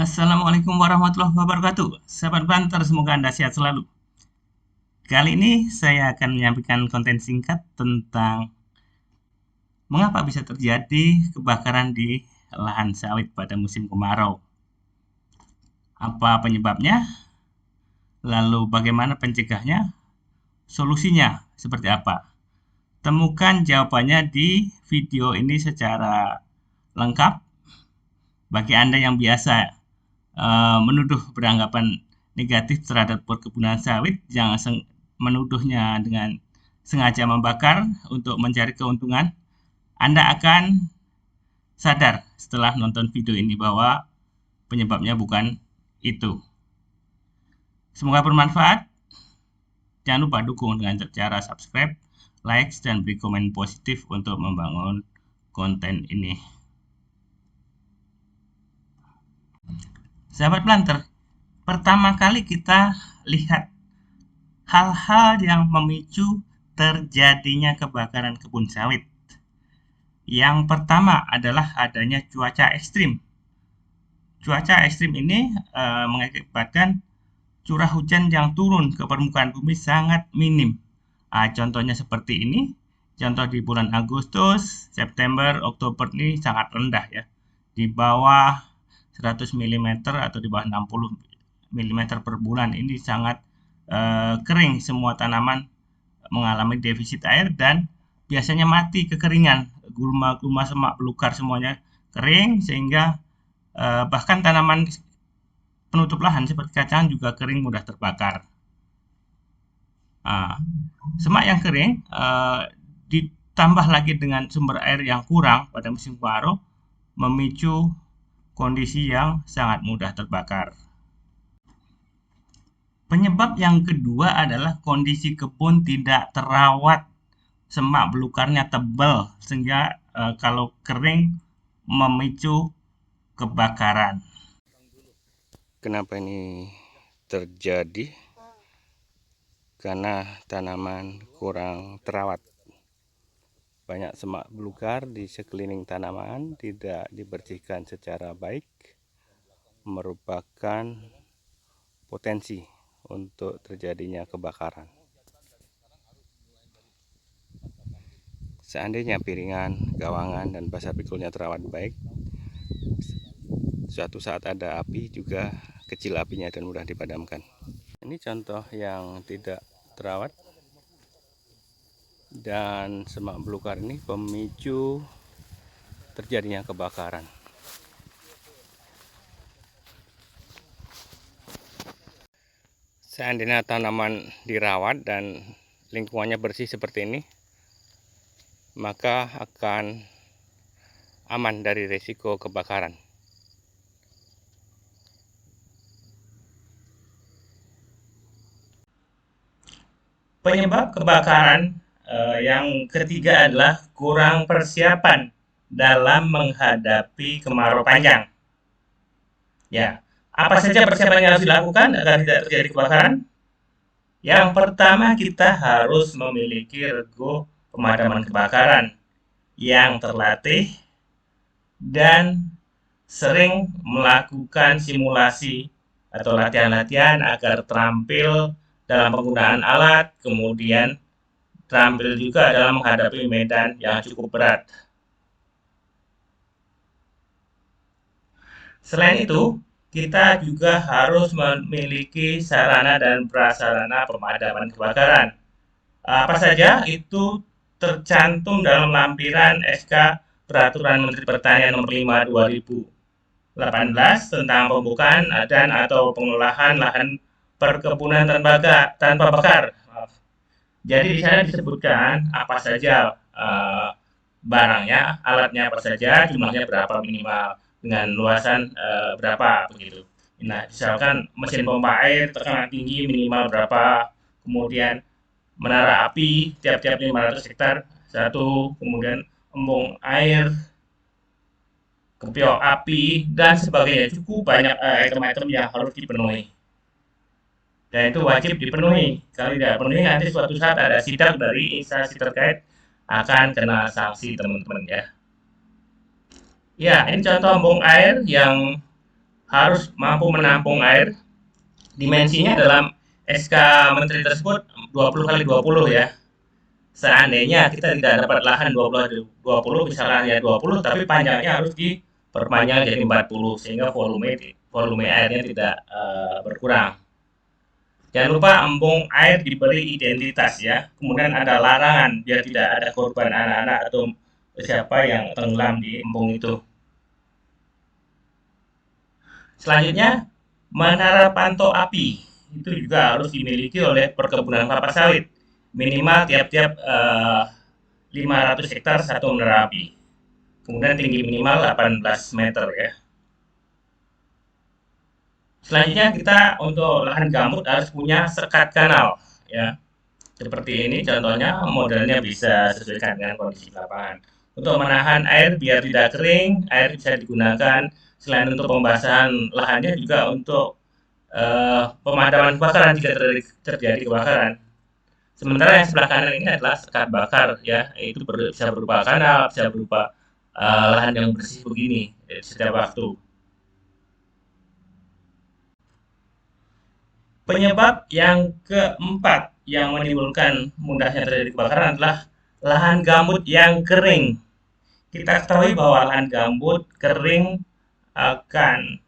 Assalamualaikum warahmatullahi wabarakatuh. Sahabat Banter, semoga Anda sehat selalu. Kali ini saya akan menyampaikan konten singkat tentang mengapa bisa terjadi kebakaran di lahan sawit pada musim kemarau. Apa penyebabnya? Lalu bagaimana pencegahnya? Solusinya seperti apa? Temukan jawabannya di video ini secara lengkap. Bagi Anda yang biasa menuduh beranggapan negatif terhadap perkebunan sawit, jangan menuduhnya dengan sengaja membakar untuk mencari keuntungan. Anda akan sadar setelah nonton video ini bahwa penyebabnya bukan itu. Semoga bermanfaat. Jangan lupa dukung dengan cara subscribe, like, dan beri komen positif untuk membangun konten ini. Sahabat planter, pertama kali kita lihat hal-hal yang memicu terjadinya kebakaran kebun sawit. Yang pertama adalah adanya cuaca ekstrim. Cuaca ekstrim ini mengakibatkan curah hujan yang turun ke permukaan bumi sangat minim. Contohnya seperti ini. Contoh di bulan Agustus, September, Oktober ini sangat rendah ya. Di bawah 100 mm atau di bawah 60 mm per bulan. Ini sangat kering, semua tanaman mengalami defisit air dan biasanya mati kekeringan. Gulma-gulma semak belukar semuanya kering sehingga bahkan tanaman penutup lahan seperti kacang juga kering, mudah terbakar. Semak yang kering ditambah lagi dengan sumber air yang kurang pada musim kemarau memicu kondisi yang sangat mudah terbakar. Penyebab yang kedua adalah kondisi kebun tidak terawat. Semak belukarnya tebal sehingga kalau kering memicu kebakaran. Kenapa ini terjadi? Karena tanaman kurang terawat. Banyak semak belukar di sekeliling tanaman tidak dibersihkan secara baik, merupakan potensi untuk terjadinya kebakaran. Seandainya piringan, gawangan, dan basah pikulnya terawat baik, suatu saat ada api juga kecil apinya dan mudah dipadamkan. Ini contoh yang tidak terawat, dan semak belukar ini pemicu terjadinya kebakaran. Seandainya tanaman dirawat dan lingkungannya bersih seperti ini, maka akan aman dari risiko kebakaran. Penyebab kebakaran yang ketiga adalah kurang persiapan dalam menghadapi kemarau panjang. Ya, apa saja persiapan yang harus dilakukan agar tidak terjadi kebakaran? Yang pertama, kita harus memiliki rego pemadaman kebakaran yang terlatih dan sering melakukan simulasi atau latihan-latihan agar terampil dalam penggunaan alat, kemudian terampil juga dalam menghadapi medan yang cukup berat. Selain itu, kita juga harus memiliki sarana dan prasarana pemadaman kebakaran. Apa saja itu tercantum dalam lampiran SK Peraturan Menteri Pertanian Nomor 5 2018 tentang pembukaan dan atau pengelolaan lahan perkebunan tanpa bakar. Jadi di sana disebutkan apa saja barangnya, alatnya apa saja, jumlahnya berapa minimal, dengan luasan berapa begitu. Nah, misalkan mesin pompa air tekanan tinggi minimal berapa, kemudian menara api tiap-tiap 500 hektar satu, kemudian embung air, kepiok api, dan sebagainya. Cukup banyak item-item yang harus dipenuhi. Dan itu wajib dipenuhi. Kalau tidak penuhi, nanti suatu saat ada sidak dari instansi terkait akan kena sanksi teman-teman ya. Ya, ini contoh embung air yang harus mampu menampung air. Dimensinya dalam SK Menteri tersebut 20 kali 20 ya. Seandainya kita tidak dapat lahan 20 kali 20, misalnya ya 20, tapi panjangnya harus diperpanjang jadi 40 sehingga volume airnya tidak berkurang. Jangan lupa embung air diberi identitas ya. Kemudian ada larangan biar tidak ada korban anak-anak atau siapa yang tenggelam di embung itu. Selanjutnya, menara pantau api itu juga harus dimiliki oleh perkebunan kelapa sawit. Minimal tiap-tiap 500 hektar satu menara api. Kemudian tinggi minimal 18 meter ya. Selanjutnya kita untuk lahan gambut harus punya sekat kanal ya. Seperti ini contohnya, modelnya bisa sesuaikan dengan kondisi lapangan. Untuk menahan air biar tidak kering, air bisa digunakan selain untuk pembasahan lahannya juga untuk pemadaman kebakaran jika terjadi kebakaran. Sementara yang sebelah kanan ini adalah sekat bakar ya, itu bisa berupa kanal, bisa berupa lahan yang bersih begini setiap waktu. Penyebab yang keempat yang menimbulkan mudahnya terjadi kebakaran adalah lahan gambut yang kering. Kita ketahui bahwa lahan gambut kering akan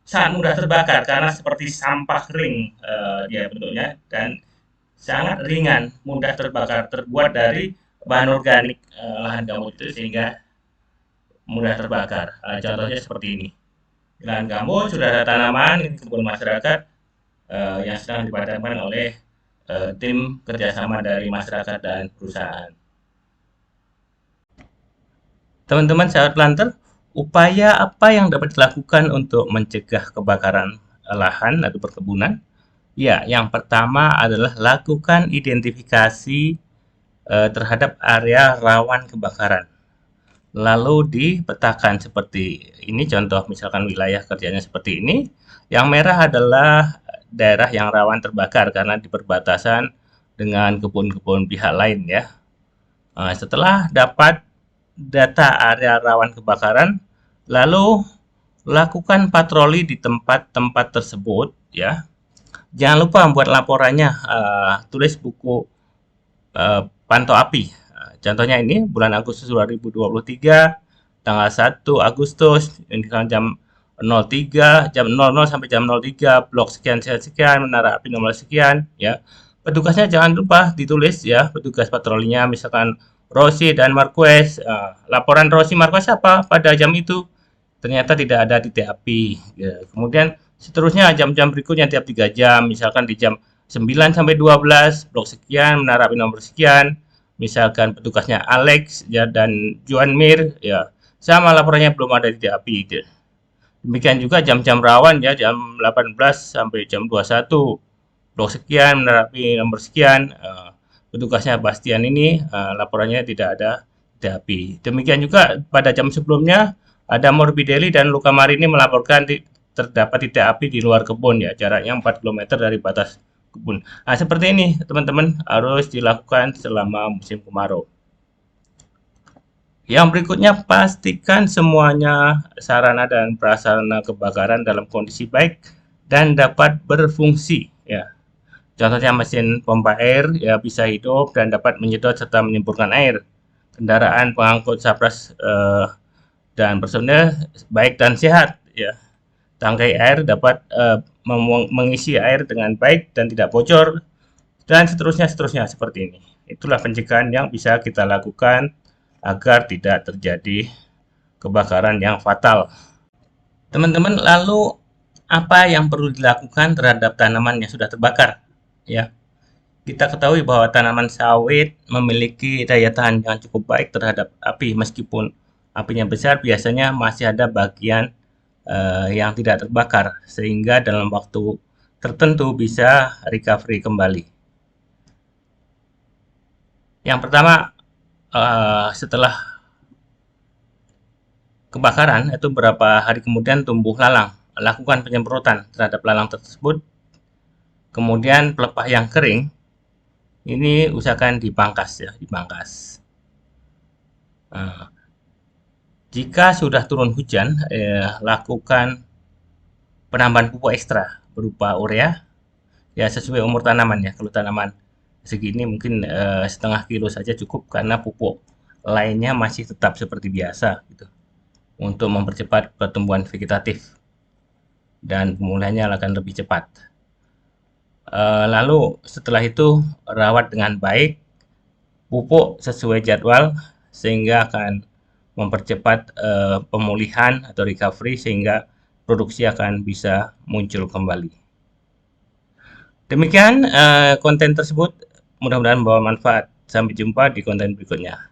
sangat mudah terbakar karena seperti sampah kering dia bentuknya dan sangat ringan, mudah terbakar, terbuat dari bahan organik lahan gambut itu sehingga mudah terbakar. Contohnya seperti ini. Di lahan gambut sudah ada tanaman, ini kebun masyarakat yang sedang dipadamkan oleh tim kerjasama dari masyarakat dan perusahaan. Teman-teman sahabat planter, upaya apa yang dapat dilakukan untuk mencegah kebakaran lahan atau perkebunan? Ya, yang pertama adalah lakukan identifikasi terhadap area rawan kebakaran. Lalu dipetakan seperti ini, contoh misalkan wilayah kerjanya seperti ini. Yang merah adalah daerah yang rawan terbakar karena di perbatasan dengan kebun-kebun pihak lain ya. Setelah dapat data area rawan kebakaran, lalu lakukan patroli di tempat-tempat tersebut ya. Jangan lupa membuat laporannya, tulis buku pantau api. Contohnya ini bulan Agustus 2023, tanggal 1 Agustus, ini jam 03, jam 00 sampai jam 03, blok sekian sekian, menara api nomor sekian ya. Petugasnya jangan lupa ditulis ya, petugas patrolinya misalkan Rossi dan Marquez. Laporan Rossi Marquez apa pada jam itu? Ternyata tidak ada titik api ya. Kemudian seterusnya jam-jam berikutnya tiap 3 jam, misalkan di jam 9 sampai 12, blok sekian, menara api nomor sekian. Misalkan petugasnya Alex ya dan Juan Mir ya. Sama laporannya belum ada titik api gitu. Demikian juga jam-jam rawan ya, jam 18 sampai jam 21, blok sekian, menara api nomor sekian, petugasnya Bastian ini laporannya tidak ada titik api. Demikian juga pada jam sebelumnya ada Morbidelli dan Luca Marini melaporkan terdapat titik api di luar kebun ya, jaraknya 4 km dari batas kebun. Nah, seperti ini teman-teman harus dilakukan selama musim kemarau. Yang berikutnya, pastikan semuanya sarana dan prasarana kebakaran dalam kondisi baik dan dapat berfungsi ya. Contohnya mesin pompa air ya bisa hidup dan dapat menyedot serta menyemburkan air. Kendaraan pengangkut sapras dan personel baik dan sehat ya. Tangkai air dapat mengisi air dengan baik dan tidak bocor dan seterusnya seperti ini. Itulah pencegahan yang bisa kita lakukan agar tidak terjadi kebakaran yang fatal. Teman-teman, lalu apa yang perlu dilakukan terhadap tanaman yang sudah terbakar? Ya, kita ketahui bahwa tanaman sawit memiliki daya tahan yang cukup baik terhadap api. Meskipun apinya besar, biasanya masih ada bagian yang tidak terbakar, sehingga dalam waktu tertentu bisa recovery kembali. Yang pertama, setelah kebakaran itu beberapa hari kemudian tumbuh lalang, lakukan penyemprotan terhadap lalang tersebut. Kemudian pelepah yang kering ini usahakan dipangkas ya, dipangkas. Jika sudah turun hujan, lakukan penambahan pupuk ekstra berupa urea, ya sesuai umur tanaman ya. Kalau tanaman segini mungkin setengah kilo saja cukup, karena pupuk lainnya masih tetap seperti biasa gitu, untuk mempercepat pertumbuhan vegetatif dan pemulihannya akan lebih cepat. Lalu setelah itu rawat dengan baik, pupuk sesuai jadwal, sehingga akan mempercepat pemulihan atau recovery, sehingga produksi akan bisa muncul kembali. Demikian konten tersebut, mudah-mudahan membawa manfaat. Sampai jumpa di konten berikutnya.